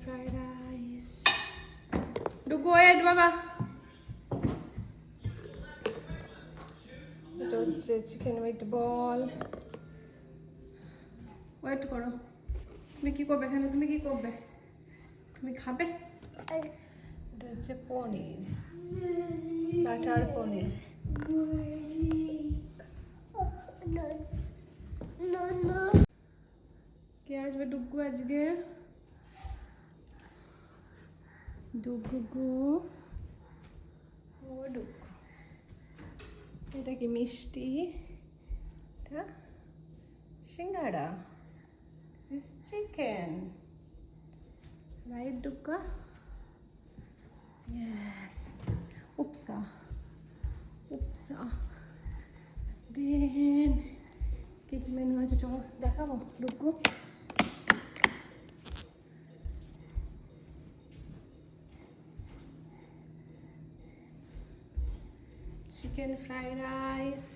Fried rice. ডুগু wait বাবা। এটা হচ্ছে চিকেন উইথ বল। ওয়েট করো, তুমি কি করবে এখানে? তুমি কি করবে? তুমি খাবে? এটা হচ্ছে পনির, বাটার পনির। কে আসবে ডুগু আজকে? ডুগু, ও ডুগু। এটা কি মিষ্টি? এটা সিঙ্গাড়া। দিস চিকেন, রাইট ডুগা? ইয়েস। উপসা উপসা। দেন কি কি মেনু আছে চলো দেখাবো ডুগু। Chicken fried rice,